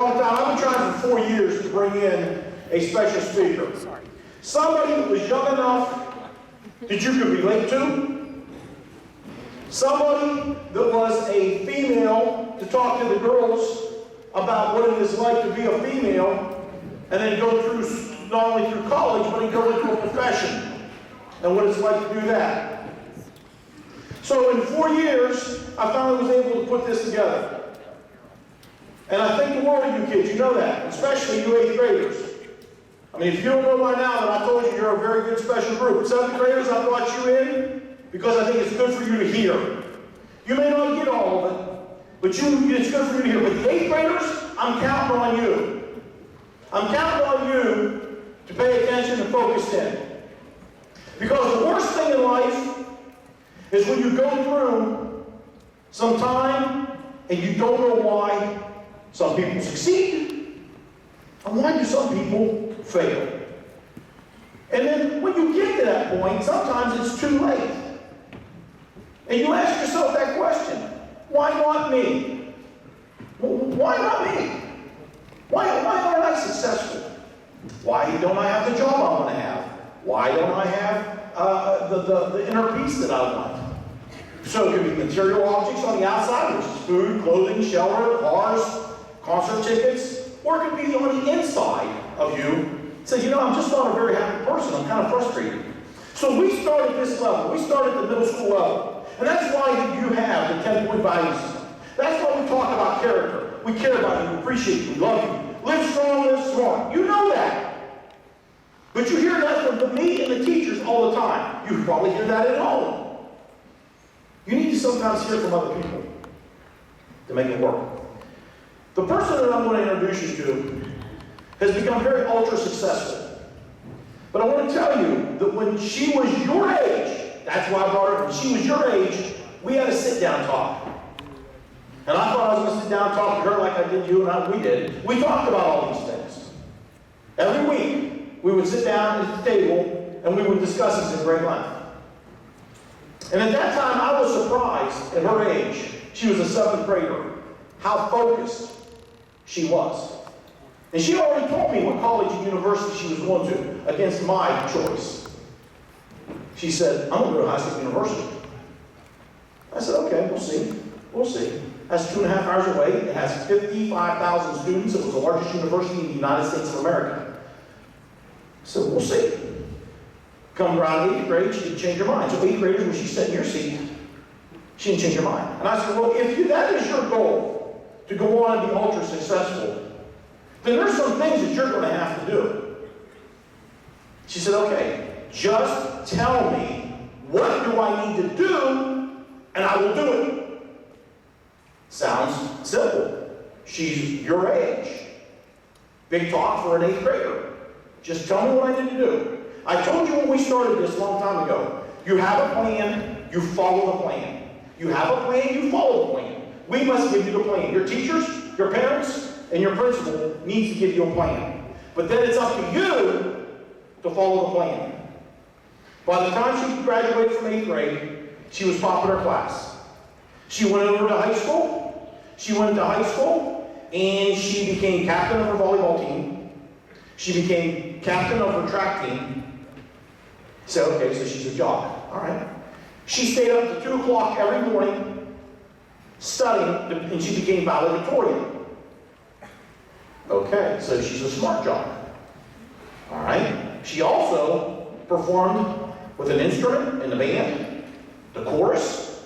I've been trying for 4 years to bring in a special speaker. Somebody that was young enough that you could relate to. Somebody that was a female to talk to the girls about what it is like to be a female and then go through, not only through college, but go into a profession and what it's like to do that. So in 4 years, I finally was able to put this together. And I think the world of you kids, you know that, especially you 8th graders. I mean, if you don't know by now, then I told you you're a very good special group. 7th graders, I brought you in because I think it's good for you to hear. You may not get all of it, but it's good for you to hear. But the 8th graders, I'm counting on you. I'm counting on you to pay attention and focus in. Because the worst thing in life is when you go through some time and you don't know why some people succeed, and why do some people fail? And then when you get to that point, sometimes it's too late. And you ask yourself that question, why not me? Why not me? Why aren't I successful? Why don't I have the job I want to have? Why don't I have the inner peace that I want? So it could be material objects on the outside, which is food, clothing, shelter, cars, concert tickets, or it could be on the inside of you. Say, you know, I'm just not a very happy person. I'm kind of frustrated. So we start at this level. We start at the middle school level. And that's why you have the 10-point value system. That's why we talk about character. We care about you, we appreciate you, we love you. Live strong, live smart. You know that. But you hear that from me and the teachers all the time. You probably hear that at home. You need to sometimes hear from other people to make it work. The person that I'm going to introduce you to has become very ultra successful. But I want to tell you that when she was your age, that's why I brought her, when she was your age, we had a sit-down talk. And I thought I was going to sit down and talk to her like I did you and we did. We talked about all these things. Every week, we would sit down at the table and we would discuss this in great length. And at that time, I was surprised at her age. She was a 7th grader. How focused she was. And she already told me what college and university she was going to against my choice. She said, I'm going to go to High State University. I said, okay, we'll see. We'll see. That's 2.5 hours away. It has 55,000 students. It was the largest university in the United States of America. So we'll see. Come around 8th grade, she didn't change her mind. So 8th graders, when she sat in your seat, she didn't change her mind. And I said, well, if that is your goal, to go on and be ultra successful, then there's some things that you're going to have to do. She said, okay, just tell me what do I need to do, and I will do it. Sounds simple. She's your age. Big talk for an 8th grader. Just tell me what I need to do. I told you when we started this a long time ago, you have a plan, you follow the plan. You have a plan, you follow the plan. We must give you the plan. Your teachers, your parents, and your principal needs to give you a plan. But then it's up to you to follow the plan. By the time she graduated from 8th grade, she was top in her class. She went over to high school. She went to high school, and she became captain of her volleyball team. She became captain of her track team. So, okay, so she's a jock. All right. She stayed up to 2 o'clock every morning studying, and she became valedictorian. Okay, so she's a smart jock. All right. She also performed with an instrument in the band, the chorus.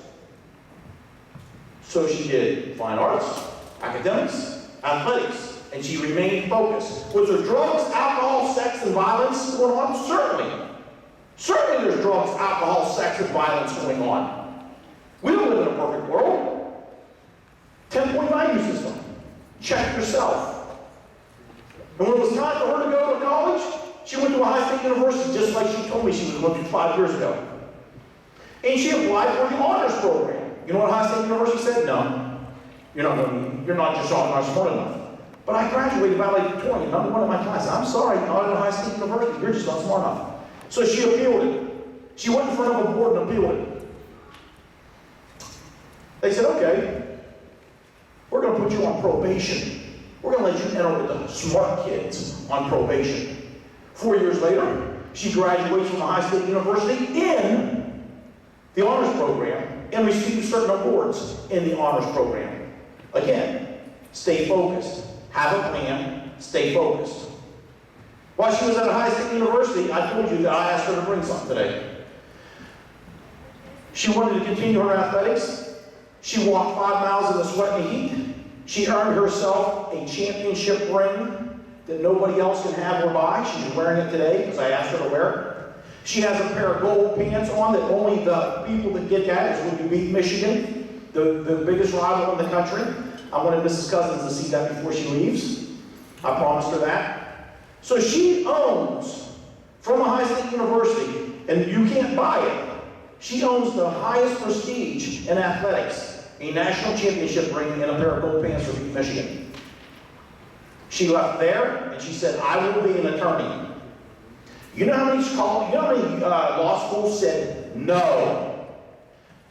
So she did fine arts, academics, athletics, and she remained focused. Was there drugs, alcohol, sex, and violence going on? Certainly. Certainly there's drugs, alcohol, sex, and violence going on. We don't live in a perfect world. 10-point value system. Check yourself. And when it was time for her to go to college, she went to a high state university just like she told me she was going to 5 years ago. And she applied for the honors program. You know what high state university said? No. You're not just not smart enough. But I graduated valedictorian, number 1 in my class. I'm sorry, not at a high state university. You're just not smart enough. So she appealed it. She went in front of a board and appealed it. They said, okay, we're going to put you on probation. We're going to let you enter with the smart kids on probation. 4 years later, she graduates from Ohio State University in the honors program and receives certain awards in the honors program. Again, stay focused. Have a plan. Stay focused. While she was at Ohio State University, I told you that I asked her to bring something today. She wanted to continue her athletics. She walked 5 miles in the sweat and heat. She earned herself a championship ring that nobody else can have or buy. She's wearing it today because I asked her to wear it. She has a pair of gold pants on that only the people that get that is when you beat Michigan, the biggest rival in the country. I wanted Mrs. Cousins to see that before she leaves. I promised her that. So she owns, from Ohio State University, and you can't buy it, she owns the highest prestige in athletics, a national championship ring and a pair of gold pants for beating Michigan. She left there, and she said, I will be an attorney. You know how many law schools said no,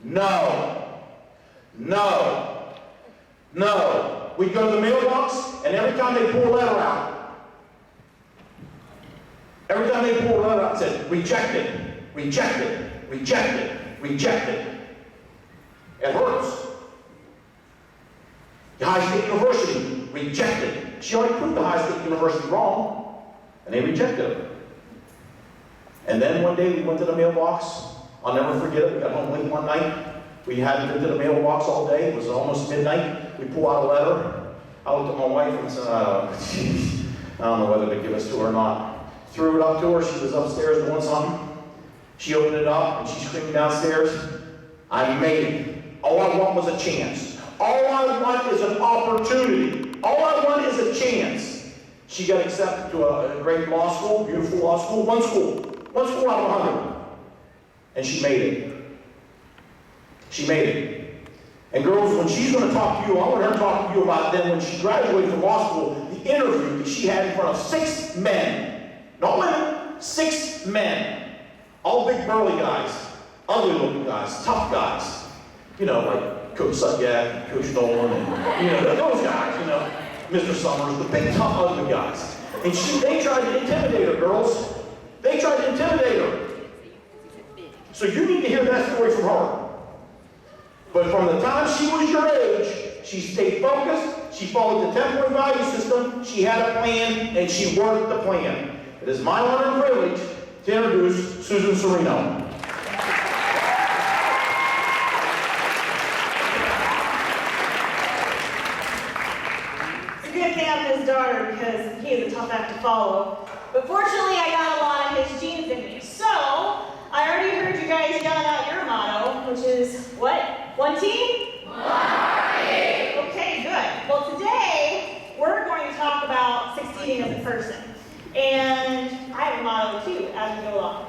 no, no, no. We'd go to the mailbox, and every time they pull a letter out, it said, rejected, rejected, rejected, rejected. It hurts. The Ohio State University rejected. She already proved the Ohio State University wrong, and they rejected her. And then one day we went to the mailbox. I'll never forget it. We got home late one night. We hadn't been to the mailbox all day. It was almost midnight. We pull out a letter. I looked at my wife and said, I don't know whether to give this to her or not. Threw it up to her. She was upstairs doing something. She opened it up and she screamed downstairs, I made it. All I want was a chance. All I want is an opportunity. All I want is a chance. She got accepted to a great law school, beautiful law school, one school out of 100. And she made it. She made it. And girls, when she's going to talk to you, I want her to talk to you about then when she graduated from law school, the interview that she had in front of 6 men. Not women, 6 men. All big burly guys, ugly looking guys, tough guys. You know, like Coach Sutyak, Coach Nolan, and those guys, Mr. Summers, the big tough ugly guys. And they tried to intimidate her, girls. They tried to intimidate her. So you need to hear that story from her. But from the time she was your age, she stayed focused, she followed the 10-point value system, she had a plan, and she worked the plan. It is my honor and privilege to introduce Susan Suriano. It's a good thing I'm his daughter because he is a tough act to follow. But fortunately, I got a lot of his genes in me. So, I already heard you guys yelling out your motto, which is what? One team? One party. Okay, good. Well, today, we're going to talk about succeeding as a person. And I have a motto too, as we go along.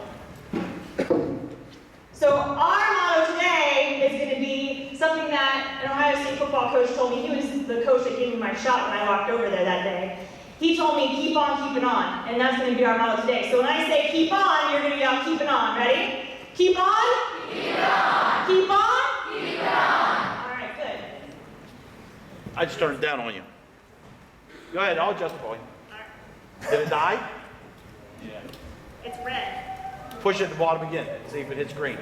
So our motto today is going to be something that an Ohio State football coach told me. He was the coach that gave me my shot when I walked over there that day. He told me, keep on keeping on. And that's going to be our motto today. So when I say keep on, you're going to yell keeping on. Ready? Keep on? Keep on. Keep on? Keep on. All right, good. I just turned it down on you. Go ahead, I'll adjust the volume. Did it die? Yeah. It's red. Push it at the bottom again. See if it hits green.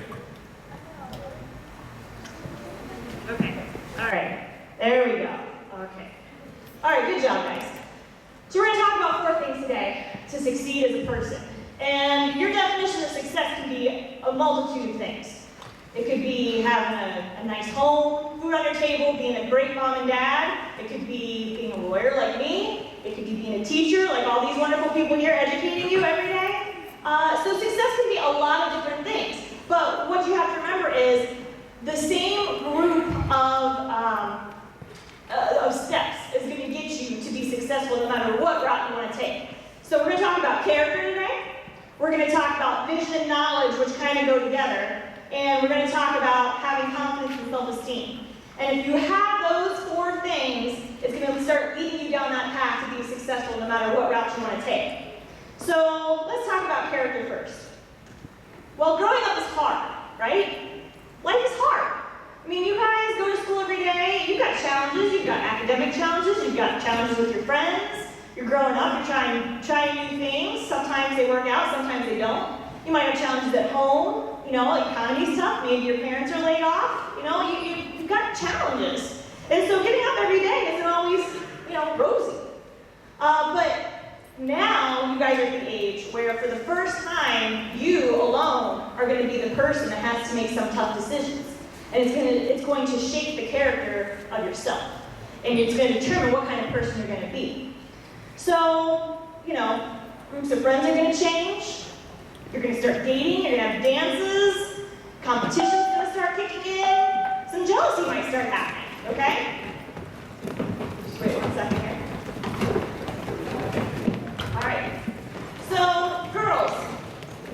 Okay. All right. There we go. Okay. All right, good job, guys. So we're going to talk about 4 things today to succeed as a person. And your definition of success can be a multitude of things. It could be having a nice home, food on your table, being a great mom and dad. It could be being a lawyer like me. It could be being a teacher like all these wonderful people here educating you every day. So success can be a lot of different things. But what you have to remember is the same group of steps is going to get you to be successful no matter what route you want to take. So we're going to talk about character today. We're going to talk about vision and knowledge, which kind of go together. And we're going to talk about having confidence and self-esteem. And if you have those 4 things, it's going to start leading you down that path to be successful no matter what route you want to take. So let's talk about character first. Well, growing up is hard, right? Life is hard. I mean, you guys go to school every day, you've got challenges, you've got academic challenges, you've got challenges with your friends. You're growing up, you're trying new things. Sometimes they work out, sometimes they don't. You might have challenges at home. You know, the economy's tough. Maybe your parents are laid off. You know, you've got challenges. And so getting up every day isn't always, you know, rosy. But now you guys are at the age where for the first time, you alone are going to be the person that has to make some tough decisions. And it's going to shape the character of yourself. And it's going to determine what kind of person you're going to be. So, you know, groups of friends are going to change. You're going to start dating, you're going to have dances, competition's going to start kicking in, some jealousy might start happening, okay? Just wait 1 second here. All right. So, girls,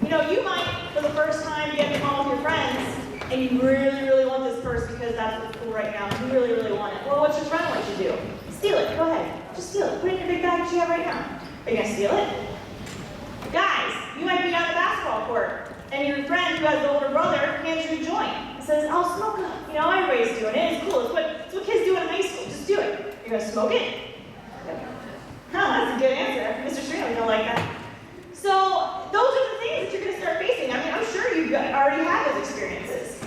you know, you might, for the first time, be at the mall with your friends, and you really, really want this purse because that's what's cool right now. You really, really want it. Well, what's your friend like to do? Steal it. Go ahead. Just steal it. Put it in your big bag that you have right now. Are you going to steal it? Guys, you might be on the basketball court, and your friend who has the older brother hands you a joint and says, "I'll smoke it." You know, everybody's doing it. It's cool. It's what kids do in high school. Just do it. You're going to smoke it? Huh, that's a good answer. Mr. Suriano, you don't like that. So, those are the things that you're going to start facing. I mean, I'm sure you've already had those experiences.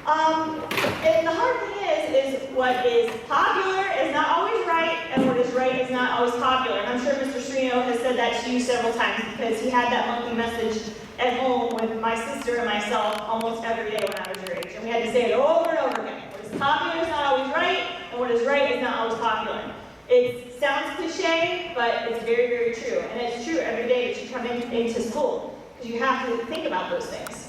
And the hard thing is what is popular is not always right, and what is right is not always popular. And I'm sure Mr. Suriano has said that to you several times because he had that monthly message at home with my sister and myself almost every day when I was your age. And we had to say it over and over again. What is popular is not always right, and what is right is not always popular. It sounds cliche, but it's very, very true. And it's true every day that you come into school, because you have to think about those things.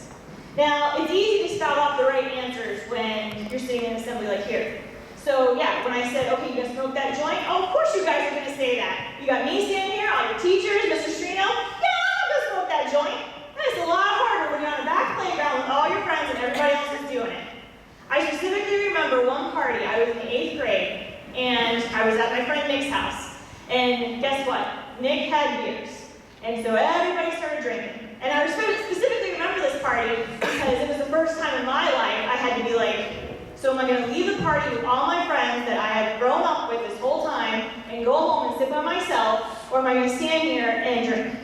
Now, it's easy to spout off the right answers when you're sitting in an assembly like here. So yeah, when I said, okay, you gonna smoke that joint? Oh, of course you guys are gonna say that. You got me standing here, all your teachers, Mr. Suriano. Yeah, I'm gonna smoke that joint. It's a lot harder when you're on a back playground with all your friends and everybody else is doing it. I specifically remember one party. I was in the 8th grade, and I was at my friend Nick's house. And guess what? Nick had beers. And so everybody started drinking. And I specifically remember this party because it was the first time in my life I had to be like, so am I going to leave the party with all my friends that I had grown up with this whole time and go home and sit by myself, or am I going to stand here and drink?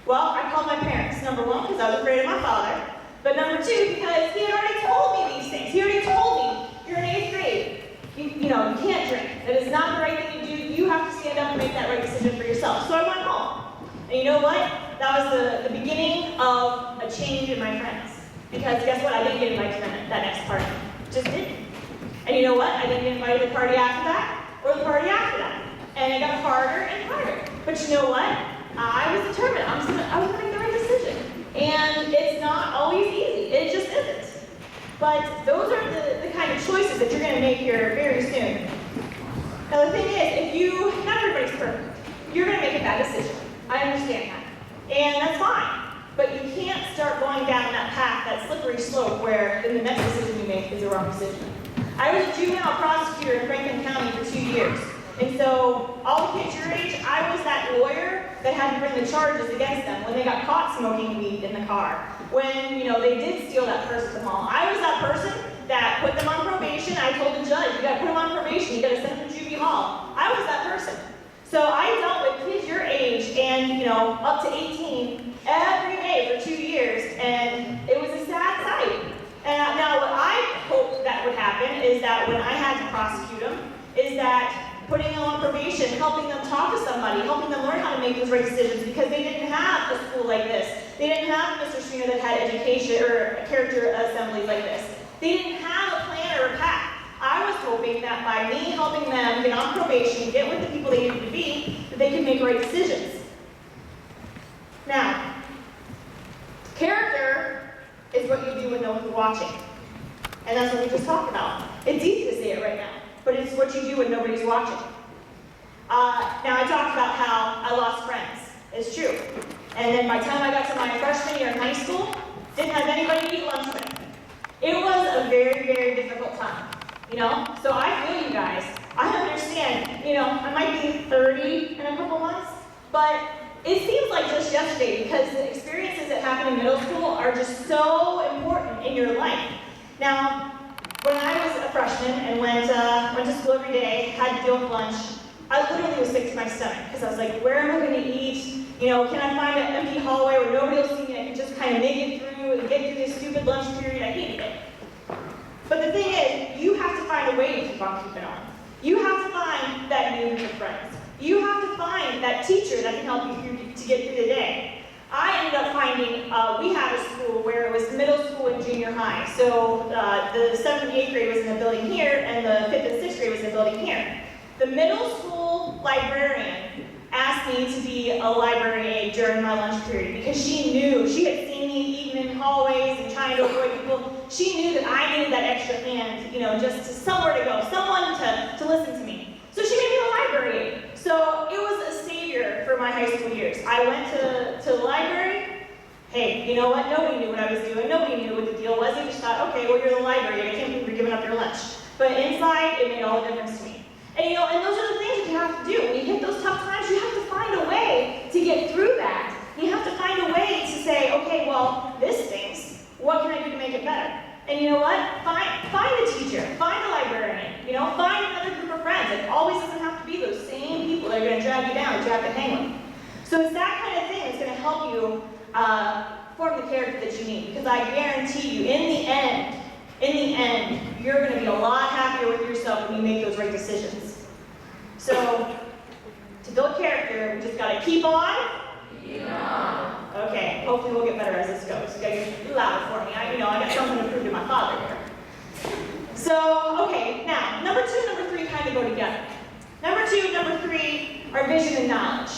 Well, I called my parents. Number one, because I was afraid of my father. But number two, because he had already told me these things. He already told me, you're in 8th grade. You know, you can't drink. That is not the right thing to do. You have to stand up and make that right decision for yourself. So I went home. And you know what? That was the beginning of a change in my friends. Because guess what? I didn't get invited to that next party. Just didn't. And you know what? I didn't get invited to the party after that, or the party after that. And it got harder and harder. But you know what? I was determined. I was gonna make the right decision. And it's not always easy. It just isn't. But those are the kind of choices that you're gonna make here very soon. Now the thing is, not everybody's perfect. You're gonna make a bad decision. I understand that. And that's fine. But you can't start going down that path, that slippery slope, where then the next decision you make is the wrong decision. I was a juvenile prosecutor in Franklin County for 2 years. And so, all the kids your age, I was that lawyer that had to bring the charges against them when they got caught smoking weed in the car. When, you know, they did steal that purse at the mall. I was that person that put them on probation. I told the judge, you gotta put them on probation, you gotta send them to juvie hall. I was that person. So I dealt with kids your age and, you know, up to 18 every day for 2 years, and it was a sad sight. And now what I hoped that would happen is that when I had to prosecute them, is that putting them on probation, helping them talk to somebody, helping them learn how to make those right decisions, because they didn't have a school like this. They didn't have Mr. Suriano that had education or character assemblies like this. They didn't have a plan or a path. I was hoping that by me helping them get on probation, get with the people they needed to be, that they could make right decisions. Now, character is what you do when no one's watching. And that's what we just talked about. It's easy to say it right now, but it's what you do when nobody's watching. Now, I talked about how I lost friends. It's true. And then by the time I got to my freshman year in high school, didn't have anybody to eat lunch with. It was a very, very difficult time. You know, so I feel you guys. I understand, you know, I might be 30 in a couple months, but it seems like just yesterday because the experiences that happen in middle school are just so important in your life. Now, when I was a freshman and went to school every day, had to deal with lunch, I literally was sick to my stomach because I was like, where am I going to eat? You know, can I find an empty hallway where nobody will see me? I can just kind of make it through and get through this stupid lunch period. I hated it. But the thing is, you have to find a way to keep on keeping on. You have to find that new group of friends. You have to find that teacher that can help you to get through the day. I ended up finding, we had a school where it was middle school and junior high. So the 7th and 8th grade was in the building here, and the 5th and 6th grade was in the building here. The middle school librarian asked me to be a library aide during my lunch period because she knew, she had seen me eating in hallways and trying to avoid people. She knew that I needed that extra hand, you know, just to somewhere to go, someone to listen to me. So she made me a library aide. So it was a savior for my high school years. I went to the library. Hey, you know what? Nobody knew what I was doing. Nobody knew what the deal was. They just thought, okay, well, you're the library aide. I can't believe you're giving up your lunch. But inside, it made all the difference to me. And you know, and those are the things that you have to do. When you hit those tough times, you have to find a way to get through that. You have to find a way to say, okay, well, this stinks. What can I do to make it better? And you know what? Find a teacher, find a librarian, you know, find another group of friends. It always doesn't have to be those same people that are going to drag you down that you have to hang with. So it's that kind of thing that's going to help you form the character that you need. Because I guarantee you, in the end, you're going to be a lot happier with yourself when you make those right decisions. So, to build character, we just got to keep on. Okay, hopefully we'll get better as this goes. You guys get louder for me. I got something to prove to my father here. So, okay, now, number 2 and number 3 kind of go together. Number 2 and number 3 are vision and knowledge.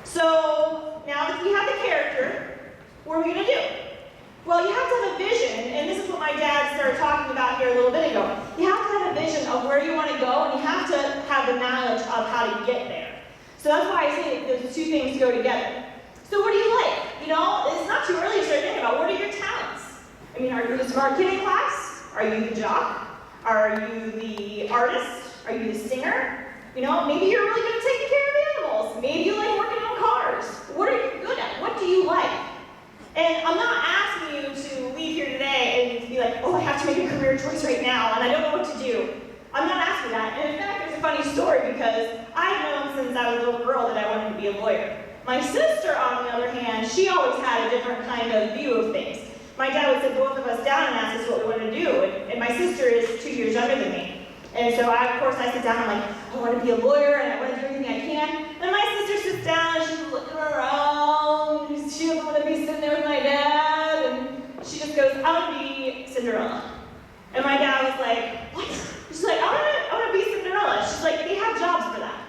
So, now that we have the character, what are we going to do? Well, you have to have a vision, and this is what my dad started talking about here a little bit ago. You have to have a vision of where you want to go, and you have to have the knowledge of how to get there. So that's why I say those two things go together. So what do you like? You know, it's not too early to start thinking about what are your talents. I mean, are you the smart kid in class? Are you the jock? Are you the artist? Are you the singer? You know, maybe you're really good at taking care of animals. Maybe you like working on cars. What are you good at? What do you like? And I'm not asking you to leave here today and be like, oh, I have to make a career choice right now, and I don't know what to do. I'm not asking that. And in fact, there's a funny story because I've known since I was a little girl that I wanted to be a lawyer. My sister, on the other hand, she always had a different kind of view of things. My dad would sit both of us down and ask us what we wanted to do, and my sister is 2 years younger than me. And so, of course, I sit down and I'm like, I want to be a lawyer and I want to do everything I can. And my sister sits down and she's looking around. She doesn't want to be sitting there with my dad. And she just goes, I want to be Cinderella. And my dad was like, what? She's like, I want to be Cinderella. She's like, they have jobs for that.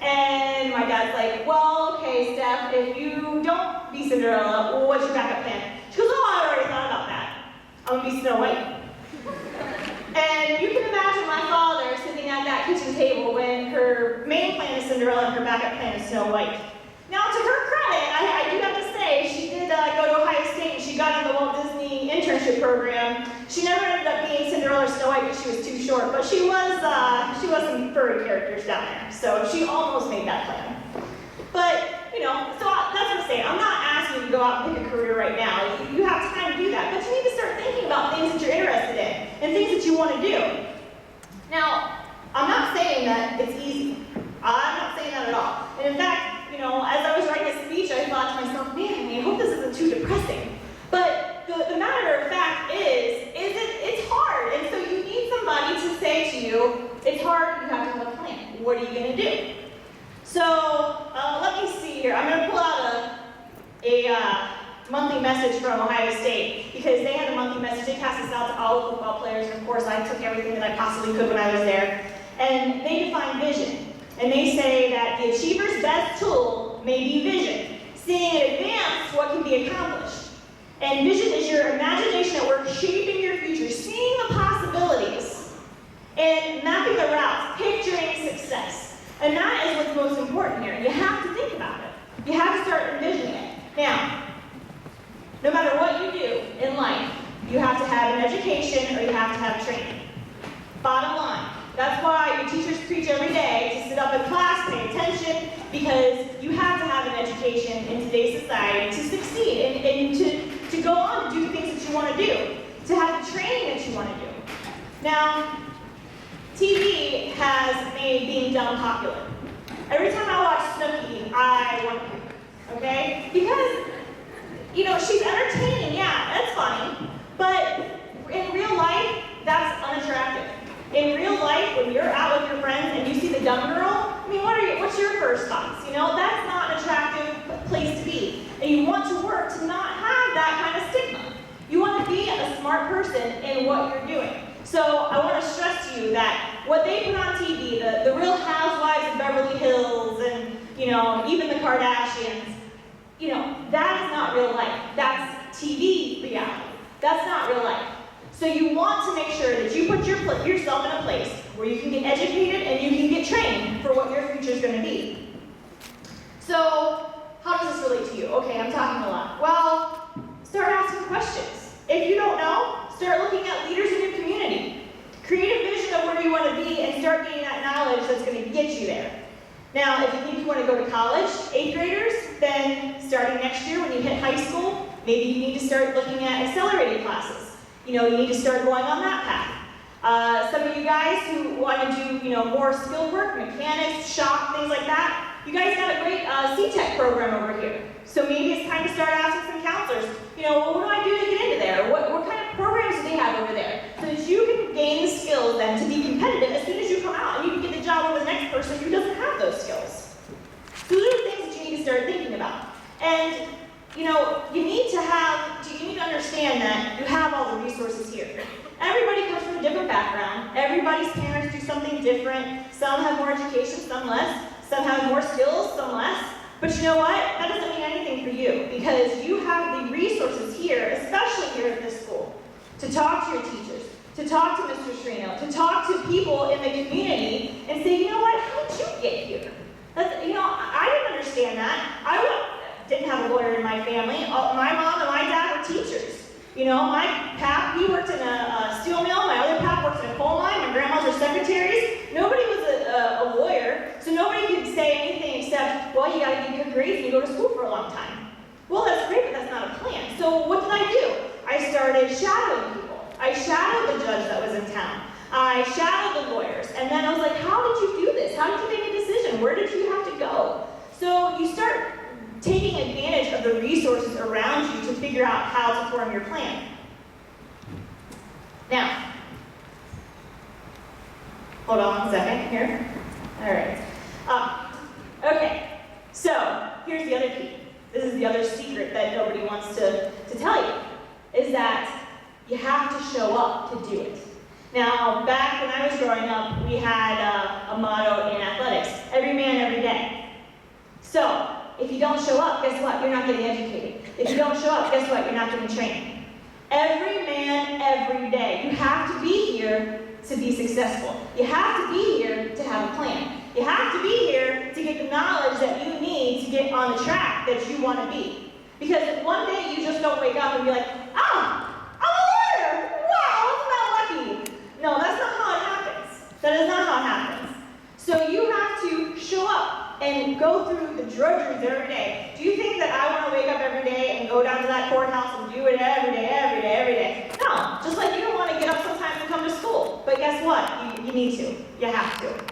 And my dad's like, well, okay, Steph, if you don't be Cinderella, what's your backup plan? She goes, oh, I already thought about that. I'm going to be Snow White. And you can imagine my father sitting at that kitchen table when her main plan is Cinderella and her backup plan is Snow White. Now, to her credit, I do have to say, she did go to Ohio State and she got in the Walt Disney internship program. She never ended up being Cinderella or Snow White because she was too short, but she was some furry characters down there. So she almost made that plan. But, you know, so that's what I'm saying. I'm not asking you to go out and pick a career right now. You have time to do that. But you need to start thinking about things that you're interested in and things that you want to do. Now, I'm not saying that it's easy. I'm not saying that at all. And in fact, you know, as I was writing this speech, I thought to myself, man, I hope this isn't too depressing. But the matter of fact is it's hard. And so you need somebody to say to you, it's hard, you have to have a plan. What are you going to do? So let me see here. I'm going to pull out a monthly message from Ohio State because they had a monthly message. They passed this out to all the football players, and of course I took everything that I possibly could when I was there. And they define vision. And they say that the achiever's best tool may be vision, seeing in advance what can be accomplished. And vision is your imagination at work shaping your future, seeing the possibilities, and mapping the routes, picturing success. And that is what's most important here. You have to think about it. You have to start envisioning it. Now, no matter what you do in life, you have to have an education or you have to have training. Bottom line. That's why your teachers preach every day to sit up in class, pay attention, because you have to have an education in today's society to succeed and to go on to do the things that you want to do, to have the training that you want to do. Now, TV has made being dumb popular. Every time I watch Snooki, I want to puke, okay? Because, you know, she's entertaining, yeah, that's funny, but in real life, that's unattractive. In real life, when you're out with your friends and you see the dumb girl, I mean, what's your first thoughts? You know, that's not an attractive place to be. And you want to work to not have that kind of stigma. You want to be a smart person in what you're doing. So I want to stress to you that what they put on TV, the Real Housewives of Beverly Hills and, you know, even the Kardashians, you know, that is not real life. That's TV reality. That's not real life. So you want to make sure that you put yourself in a place where you can get educated and you can get trained for what your future is going to be. So how does this relate to you? Okay, I'm talking a lot. Well, start asking questions. If you don't know, start looking at leaders in your community. Create a vision of where you want to be and start getting that knowledge that's going to get you there. Now, if you think you want to go to college, 8th graders, then starting next year when you hit high school, maybe you need to start looking at accelerated classes. You know, you need to start going on that path. Some of you guys who want to do, you know, more skilled work, mechanics, shop, things like that, you guys got a great C-Tech program over here. So maybe it's time to start asking some counselors, you know, well, what do I do to get into there? What kind of programs do they have over there? So that you can gain the skills then to be competitive as soon as you come out and you can get the job over the next person who doesn't have those skills. So those are the things that you need to start thinking about. And you know, you need to understand that you have all the resources here. Everybody comes from a different background. Everybody's parents do something different. Some have more education, some less. Some have more skills, some less. But you know what? That doesn't mean anything for you because you have the resources here, especially here at this school, to talk to your teachers, to talk to Mr. Suriano, to talk to people in the community and say, you know what, how did you get here? You know, I didn't understand that. Didn't have a lawyer in my family. My mom and my dad were teachers. You know, my pap, he worked in a steel mill. My other pap worked in a coal mine. My grandmas were secretaries. Nobody was a lawyer, so nobody could say anything except, well, you got to get good grades and you go to school for a long time. Well, that's great, but that's not a plan. So what did I do? I started shadowing people. I shadowed the judge that was in town. I shadowed the lawyers. And then I was like, how did you do this? How did you make a decision? Where did you have to go? So you start taking advantage of the resources around you to figure out how to form your plan. Now, hold on 1 second here. All right. Okay, so here's the other key. This is the other secret that nobody wants to tell you, is that you have to show up to do it. Now, back when I was growing up, we had a motto in athletics, every man, every day. So, if you don't show up, guess what? You're not getting educated. If you don't show up, guess what? You're not getting trained. Every man, every day. You have to be here to be successful. You have to be here to have a plan. You have to be here to get the knowledge that you need to get on the track that you want to be. Because one day you just don't wake up and be like, oh, I'm a lawyer! Wow, isn't that lucky? No, that's not how it happens. That is not how it happens. So you have to show up and go through the drudgeries every day. Do you think that I want to wake up every day and go down to that courthouse and do it every day, every day, every day? No, just like you don't want to get up sometimes and come to school. But guess what? You need to. You have to.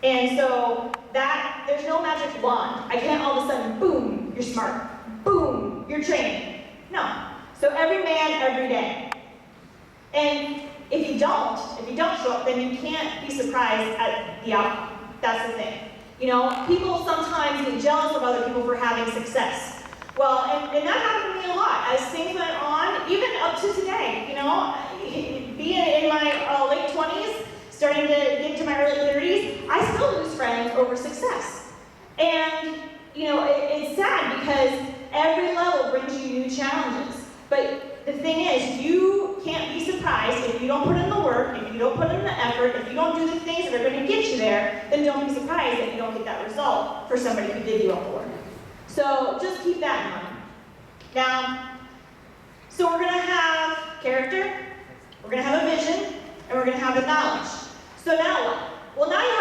And so there's no magic wand. I can't all of a sudden, boom, you're smart. Boom, you're trained. No. So every man, every day. And if you don't show up, then you can't be surprised at the outcome. That's the thing. You know, people sometimes get jealous of other people for having success. Well, and that happened to me a lot. As things went on, even up to today, you know, being in my late 20s, starting to get into my early 30s, I still lose friends over success. And, you know, it's sad because every level brings you new challenges. But the thing is, you can't be surprised if you don't put in the work, if you don't put in the effort, if you don't do the things that are going to get you there, then don't be surprised if you don't get that result for somebody who did do all the work. So just keep that in mind. Now, so we're going to have character, we're going to have a vision, and we're going to have the knowledge. So now what? Well, now you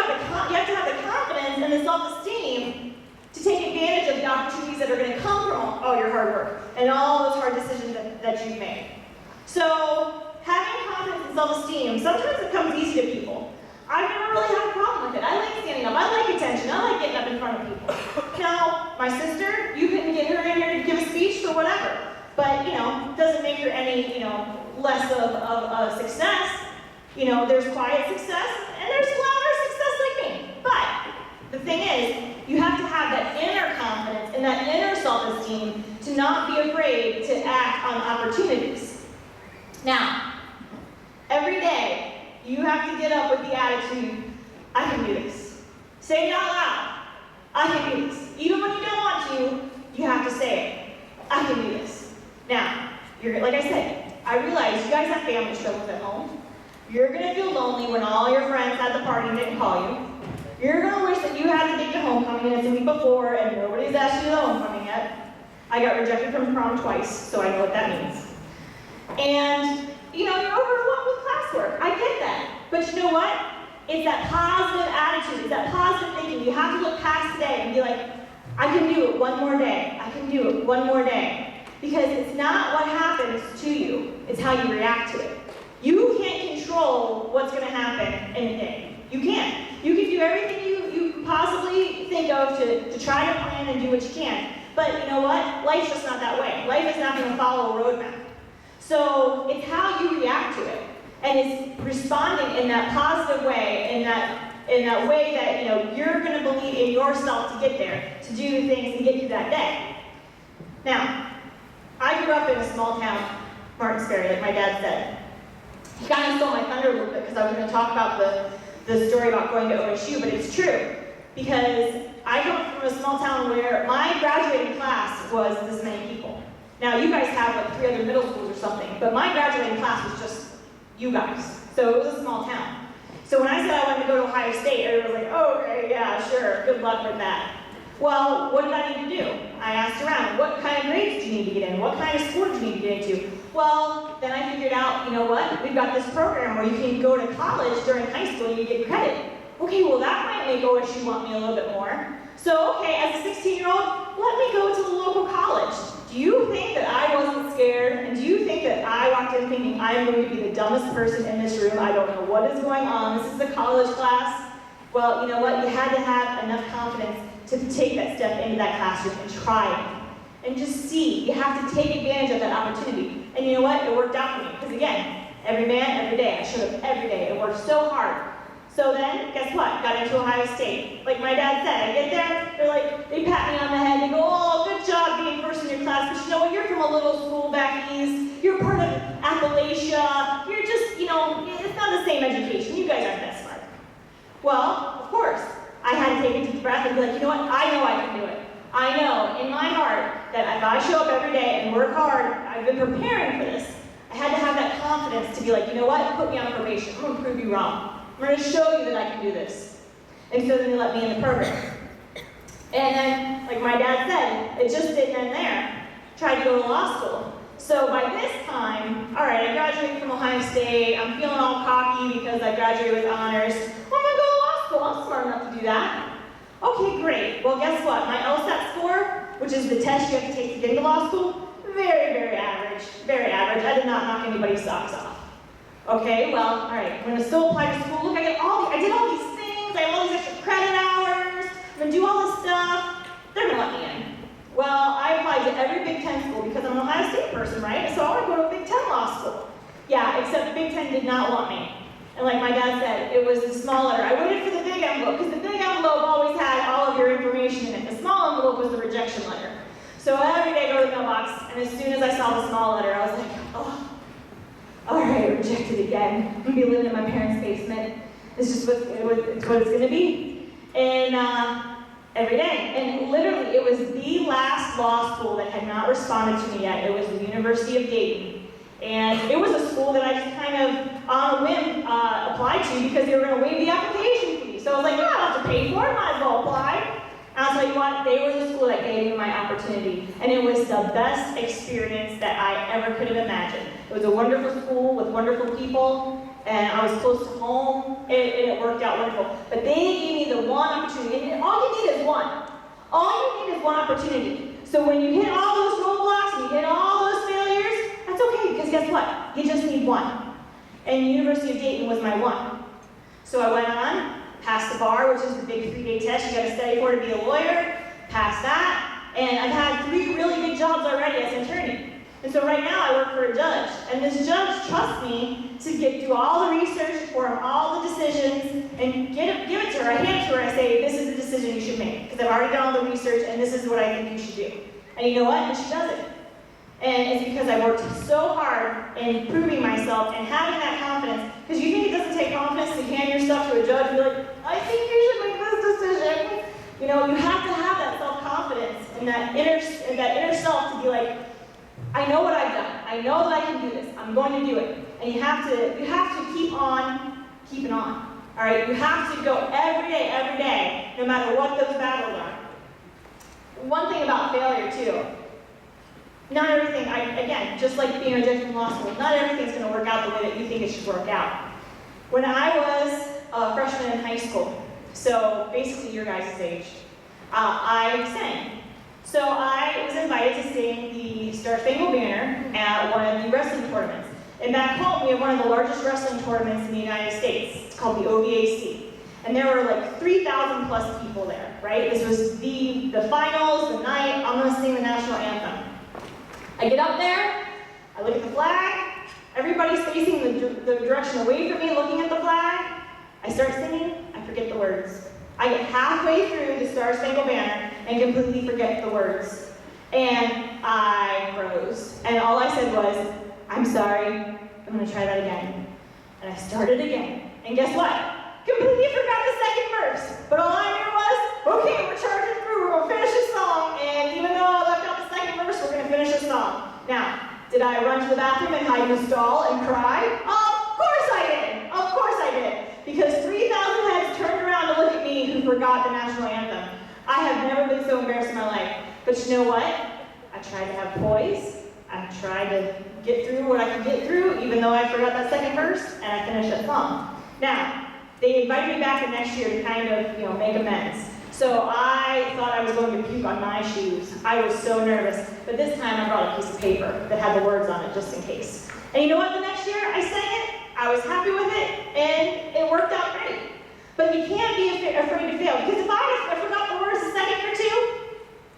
have to have the confidence and the self-esteem to take advantage of the opportunities that are going to come from all your hard work and all those hard decisions that you've made. So having confidence and self-esteem, sometimes it comes easy to people. I've never really had a problem with it. I like standing up. I like attention. I like getting up in front of people. Now, my sister, you couldn't get her in here to give a speech or whatever. But, doesn't make her any, less of a success. There's quiet success, and there's louder success like me. But the thing is, you have to have that inner confidence and that inner self-esteem to not be afraid to act on opportunities. Now, every day, you have to get up with the attitude, I can do this. Say it out loud. I can do this. Even when you don't want to, you have to say it. I can do this. Now, like I said, I realize you guys have family struggles at home. You're going to feel lonely when all your friends at the party didn't call you. You're going to wish that you had the date to homecoming and it's a week before and nobody's asked you to homecoming yet. I got rejected from prom twice, so I know what that means. And, you're overwhelmed with classwork. I get that. But you know what? It's that positive attitude. It's that positive thinking. You have to look past today and be like, I can do it one more day. I can do it one more day. Because it's not what happens to you. It's how you react to it. You can't control what's going to happen in a day. You can't. You can do everything you possibly think of to try to plan and do what you can. But you know what? Life's just not that way. Life is not going to follow a roadmap. So it's how you react to it. And it's responding in that positive way, in that way that you're going to believe in yourself to get there, to do things and get through that day. Now, I grew up in a small town, Martinsbury, like my dad said. He kind of stole my thunder a little bit because I was going to talk about the story about going to OSU, but it's true. Because I come from a small town where my graduating class was this many people. Now, you guys have like 3 other middle schools or something, but my graduating class was just you guys. So it was a small town. So when I said I wanted to go to Ohio State, everyone was like, oh, okay, yeah, sure, good luck with that. Well, what did I need to do? I asked around, what kind of grades do you need to get in? What kind of school do you need to get into? Well, then I figured out, you know what? We've got this program where you can go to college during high school and you get credit. Okay, well that might make OSU want me a little bit more. So, okay, as a 16-year-old, let me go to the local college. Do you think that I wasn't scared? And do you think that I walked in thinking I'm going to be the dumbest person in this room? I don't know what is going on. This is a college class. Well, you know what? You had to have enough confidence to take that step into that classroom and try it. And just see. You have to take advantage of that opportunity. And you know what? It worked out for me. Because again, every man, every day. I showed up every day. It worked so hard. So then, guess what? Got into Ohio State. Like my dad said, I get there, they pat me on the head, they go, oh, good job being first in your class, but you know what, you're from a little school back east, you're part of Appalachia, you're just, it's not the same education, you guys aren't that smart. Well, of course, I had to take a deep breath and be like, you know what, I know I can do it. I know in my heart that if I show up every day and work hard, I've been preparing for this, I had to have that confidence to be like, you know what, put me on probation, I'm going to prove you wrong. I'm going to show you that I can do this. And so then they let me in the program. And then, like my dad said, it just didn't end there. Tried to go to law school. So by this time, all right, I graduated from Ohio State. I'm feeling all cocky because I graduated with honors. Well, I'm going to go to law school. I'm smart enough to do that. Okay, great. Well, guess what? My LSAT score, which is the test you have to take to get into law school, very, very average. Very average. I did not knock anybody's socks off. Okay, well, all right, I'm going to still apply to school. Look, I did all these things. I have all these extra credit hours. I'm going to do all this stuff. They're going to let me in. Well, I applied to every Big Ten school because I'm an Ohio State person, right? So I want to go to a Big Ten law school. Yeah, except Big Ten did not want me. And like my dad said, it was the small letter. I waited for the big envelope because the big envelope always had all of your information in it. The small envelope was the rejection letter. So every day I go to the mailbox, and as soon as I saw the small letter, I was like, oh. All right, rejected again. I'm gonna be living in my parents' basement. It's just what it's gonna be. And every day. And literally, it was the last law school that had not responded to me yet. It was the University of Dayton. And it was a school that I just kind of, on a whim, applied to because they were gonna waive the application fee. So I was like, yeah, I don't have to pay for it, might as well apply. And I'll tell you what, they were the school that gave me my opportunity. And it was the best experience that I ever could have imagined. It was a wonderful school with wonderful people, and I was close to home, and it worked out wonderful. But they gave me the one opportunity, and all you need is one. All you need is one opportunity. So when you hit all those roadblocks, and you hit all those failures, that's okay, because guess what? You just need one. And University of Dayton was my one. So I went on, passed the bar, which is the big 3-day test you got to study for to be a lawyer, passed that, and I've had 3 really big jobs already as an attorney. And so right now I work for a judge, and this judge trusts me to do all the research, form all the decisions, and give it to her. I hand it to her, I say, this is the decision you should make, because I've already done all the research, and this is what I think you should do. And you know what? And she does it. And it's because I worked so hard in proving myself and having that confidence. Because you think it doesn't take confidence to hand your stuff to a judge and be like, I think you should make this decision. You know, you have to have that self-confidence and that inner self to be like, I know what I've done. I know that I can do this. I'm going to do it. And you have to keep on keeping on. All right? You have to go every day, no matter what those battles are. One thing about failure, too. Not everything, again, just like being rejected from law school, not everything's going to work out the way that you think it should work out. When I was a freshman in high school, so basically your guys' age, I sang. So I was invited to sing the Star-Spangled Banner at one of the wrestling tournaments. And back home, we have one of the largest wrestling tournaments in the United States. It's called the OVAC. And there were like 3,000 plus people there, right? This was the finals, the night, I'm gonna sing the national anthem. I get up there, I look at the flag, everybody's facing the direction away from me, looking at the flag. I start singing, I forget the words. I get halfway through the Star-Spangled Banner and completely forget the words. And I froze. And all I said was, I'm sorry, I'm gonna try that again. And I started again. And guess what? Completely forgot the second verse. But all I knew was, okay, we're charging through, we're gonna finish this song. And even though I left out the second verse, we're gonna finish this song. Now, did I run to the bathroom and hide in the stall and cry? Of course I did. Of course I did. Because 3,000 heads turned around to look at me who forgot the national anthem. I have never been so embarrassed in my life. But you know what? I tried to have poise. I tried to get through what I could get through, even though I forgot that second verse, and I finished that song. Now, they invited me back the next year to kind of, make amends. So I thought I was going to puke on my shoes. I was so nervous. But this time I brought a piece of paper that had the words on it just in case. And you know what? The next year I sang it, I was happy with it, and it worked out great. But you can't be afraid to fail, because if I forgot the words a second or two,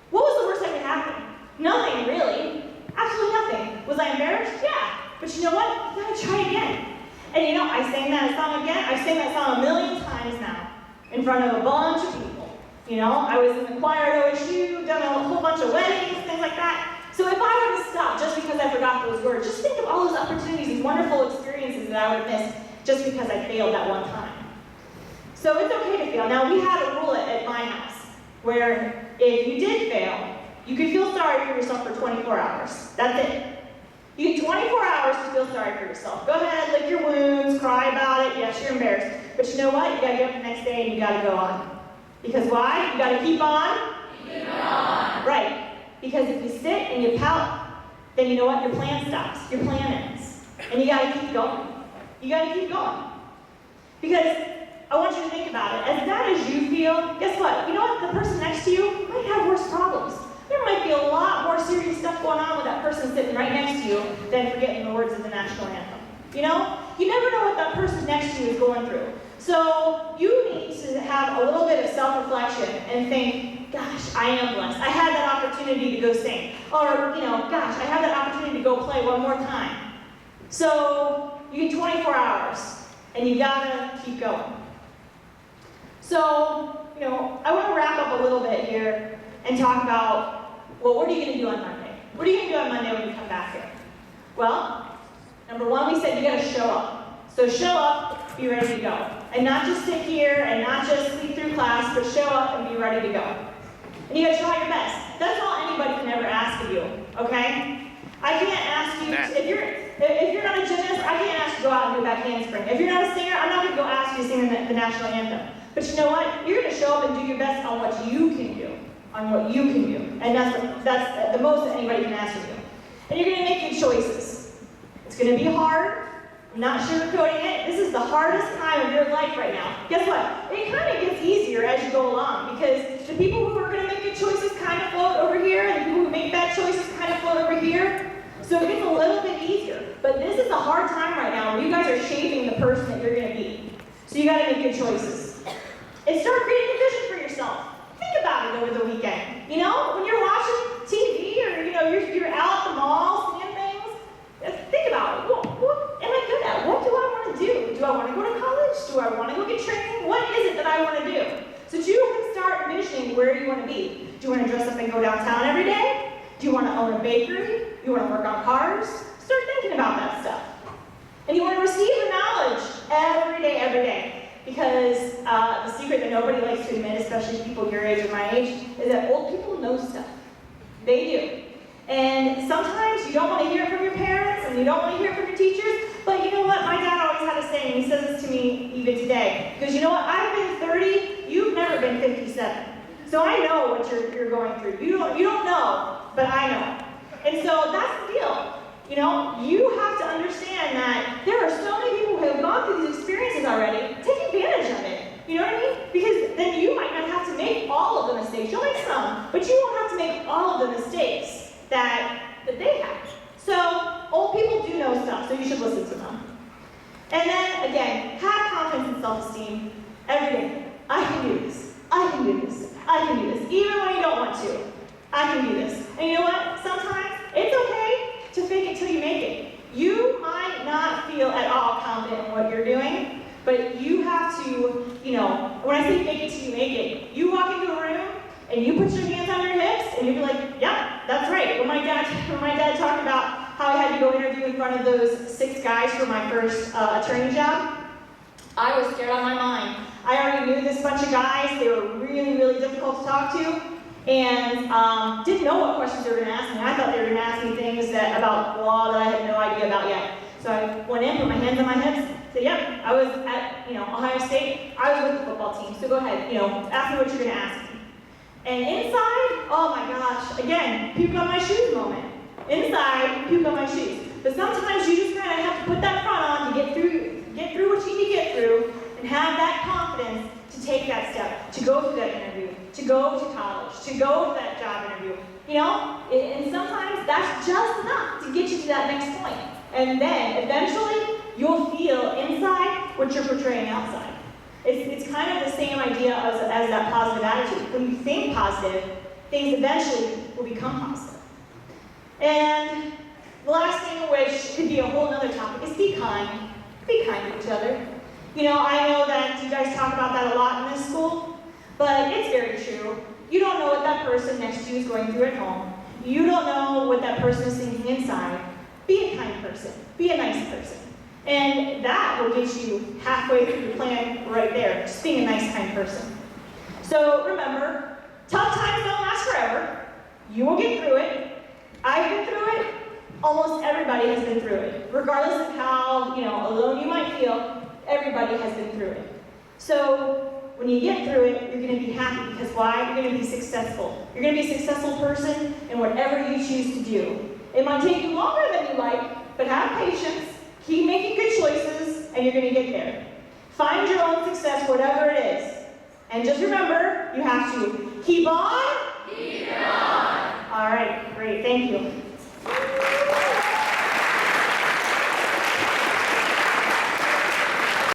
what was the worst that could happen? Nothing, really. Absolutely nothing. Was I embarrassed? Yeah. But you know what? You gotta try again. And I sang that song again. I've sang that song a million times now, in front of a bunch of people. I was in the choir at OSU, done a whole bunch of weddings, things like that. So if I were to stop just because I forgot those words, just think of all those opportunities, these wonderful experiences that I would have missed just because I failed that one time. So it's okay to fail. Now, we had a rule at my house where if you did fail, you could feel sorry for yourself for 24 hours. That's it. You get 24 hours to feel sorry for yourself. Go ahead, lick your wounds, cry about it. Yes, you're embarrassed. But you know what? You gotta get up the next day and you gotta go on. Because why? You gotta keep on? Keep on. Right. Because if you sit and you pout, then you know what? Your plan stops. Your plan ends. And you gotta keep going. You gotta keep going. Because I want you to think about it. As bad as you feel, guess what? You know what? The person next to you might have worse problems. There might be a lot more serious stuff going on with that person sitting right next to you than forgetting the words of the national anthem. You never know what that person next to you is going through. So you need to have a little bit of self-reflection and think, gosh, I am blessed. I had that opportunity to go sing. Or, gosh, I had that opportunity to go play one more time. So you get 24 hours, and you gotta keep going. So, I want to wrap up a little bit here and talk about, well, what are you going to do on Monday? What are you going to do on Monday when you come back here? Well, number one, we said you got to show up. So show up, be ready to go. And not just sit here and not just sleep through class, but show up and be ready to go. And you got to try your best. That's all anybody can ever ask of you, okay? I can't ask you, if you're not a gymnast, I can't ask you to go out and do a back handspring. If you're not a singer, I'm not going to go ask you to sing the national anthem. But you know what? You're going to show up and do your best on what you can do. And that's the most that anybody can ask of you. And you're going to make good choices. It's going to be hard. I'm not sugarcoating it. This is the hardest time of your life right now. Guess what? It kind of gets easier as you go along, because the people who are going to make good choices kind of float over here, and the people who make bad choices kind of float over here. So it gets a little bit easier. But this is a hard time right now where you guys are shaping the person that you're going to be. So you gotta make good choices. And start creating a vision for yourself. Think about it over the weekend. You know, when you're watching TV or you're out at the mall seeing things, think about it. What am I good at? What do I want to do? Do I want to go to college? Do I want to go get training? What is it that I want to do? So that you can start envisioning where you want to be. Do you want to dress up and go downtown every day? Do you want to own a bakery? Do you want to work on cars? Start thinking about that stuff. And you want to receive the knowledge every day. Because the secret that nobody likes to admit, especially people your age or my age, is that old people know stuff. They do. And sometimes you don't want to hear it from your parents, and you don't want to hear it from your teachers, but you know what? My dad always had a saying, he says this to me even today. Because you know what? I've been 30, you've never been 57. So I know what you're going through. You don't know, but I know. And so that's the deal. You know, you have to understand that there are so many people who have gone through these experiences already. Take advantage of it. You know what I mean? Because then you might not have to make all of the mistakes. You'll make some, but you won't have to make all of the mistakes that they have. So old people do know stuff, so you should listen to them. And then, again, have confidence and self-esteem every day. I can do this. I can do this. I can do this. Even when you don't want to. I can do this. And you know what? Sometimes it's okay to fake it till you make it. You might not feel at all confident in what you're doing, but you have to, when I say fake it till you make it, you walk into a room and you put your hands on your hips and you be like, yeah, that's right. When my dad talked about how I had to go interview in front of those 6 guys for my first attorney job, I was scared out of my mind. I already knew this bunch of guys. They were really, really difficult to talk to. And didn't know what questions they were going to ask me. I thought they were going to ask me things about law that I had no idea about yet. So I went in, put my hands on my hips, said, yep, I was at Ohio State. I was with the football team, so go ahead, ask me what you're going to ask me. And inside, oh my gosh, again, puke on my shoes moment. Inside, puke on my shoes. But sometimes you just kind of have to put that front on to get through what you need to get through and have that confidence to take that step, to go through that interview, to go to college, to go to that job interview. And sometimes that's just enough to get you to that next point. And then, eventually, you'll feel inside what you're portraying outside. It's kind of the same idea as that positive attitude. When you think positive, things eventually will become positive. And the last thing, which could be a whole other topic, is be kind. Be kind to each other. I know that you guys talk about that a lot in this school, but it's very true. You don't know what that person next to you is going through at home. You don't know what that person is thinking inside. Be a kind person. Be a nice person. And that will get you halfway through the plan right there, just being a nice, kind person. So remember, tough times don't last forever. You will get through it. I've been through it. Almost everybody has been through it. Regardless of how alone you might feel, everybody has been through it. So when you get through it, you're going to be happy. Because why? You're going to be successful. You're going to be a successful person in whatever you choose to do. It might take you longer than you like, but have patience. Keep making good choices, and you're going to get there. Find your own success, whatever it is. And just remember, you have to keep on. Keep on. All right, great. Thank you.